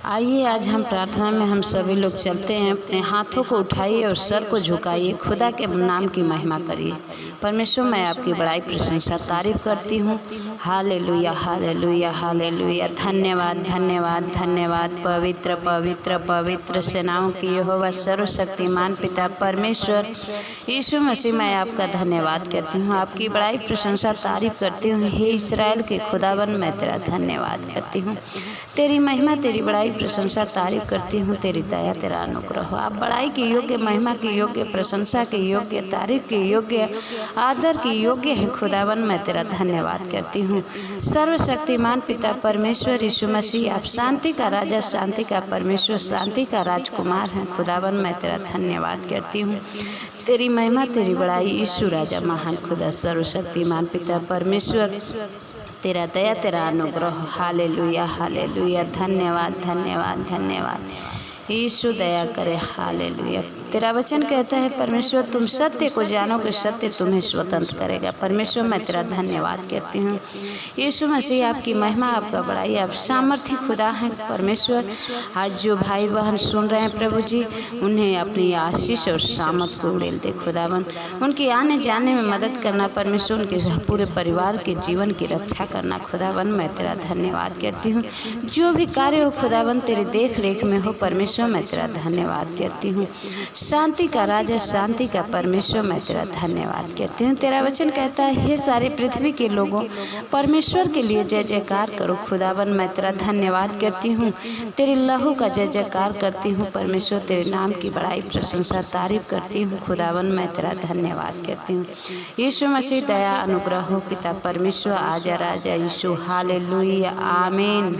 आइए आज हम प्रार्थना में हम सभी लोग चलते हैं। अपने हाथों को उठाइए और सर को झुकाइए, खुदा के नाम की महिमा करिए। परमेश्वर, मैं आपकी बड़ाई प्रशंसा तारीफ करती हूँ। Hallelujah hallelujah hallelujah. धन्यवाद धन्यवाद धन्यवाद। पवित्र पवित्र पवित्र सेनाओं की यहोवा सर्वशक्तिमान पिता परमेश्वर यीशु मसीह, मैं आपका धन्यवाद करती हूँ, आपकी बड़ाई प्रशंसा तारीफ करती हूँ। हे इस्राएल के खुदावन, मैं तेरा धन्यवाद करती हूँ, तेरी महिमा तेरी बड़ाई प्रशंसा तारीफ करती हूँ। तेरी दया तेरा अनुग्रह हो। आप बड़ाई के योग्य, महिमा के योग्य, प्रशंसा के योग्य, तारीफ के योग्य, आदर के योग्य है खुदावन, मैं तेरा धन्यवाद करती हूँ। सर्वशक्तिमान पिता परमेश्वर यीशु मसीह, आप शांति का राजा, शांति का परमेश्वर, शांति का राजकुमार हैं खुदावन, मैं तेरा धन्यवाद करती हूँ। तेरी महिमा तेरी बड़ाई यीशु राजा महान खुदा सर्वशक्तिमान पिता परमेश्वर, तेरा दया तेरा अनुग्रह। Hallelujah hallelujah. धन्यवाद धन्यवाद धन्यवाद। यीशु दया करे। हालेलुया। तेरा वचन कहता है परमेश्वर, तुम सत्य को जानोगे, सत्य तुम्हें स्वतंत्र करेगा। परमेश्वर, मैं तेरा धन्यवाद कहती हूँ। यीशु मसीह, आपकी महिमा आपका बड़ाई, आप सामर्थी खुदा हैं परमेश्वर। आज जो भाई बहन सुन रहे हैं प्रभु जी, उन्हें अपनी आशीष और सामर्थ को उड़ेल दे खुदावन। उनके आने जाने में मदद करना परमेश्वर, उनके पूरे परिवार के जीवन की रक्षा करना खुदावन, मैं तेरा धन्यवाद करती हूँ। जो भी कार्य हो खुदावन तेरे देख रेख में हो परमेश्वर, मैं तेरा धन्यवाद करती हूँ। शांति का राजा, शांति का परमेश्वर, मैं तेरा धन्यवाद करती हूँ। तेरा वचन कहता है, हे सारी पृथ्वी के लोगों, परमेश्वर के लिए जय जयकार करो खुदावन, मैं तेरा धन्यवाद करती हूँ। तेरे लहू का जय जयकार करती हूँ परमेश्वर, तेरे नाम की बड़ाई प्रशंसा तारीफ करती हूँ खुदावन, मैं तेरा धन्यवाद करती हूँ। यीशु मसीह, दया अनुग्रह हो पिता परमेश्वर, आजा राजा यीशु। हालेलुया आमीन।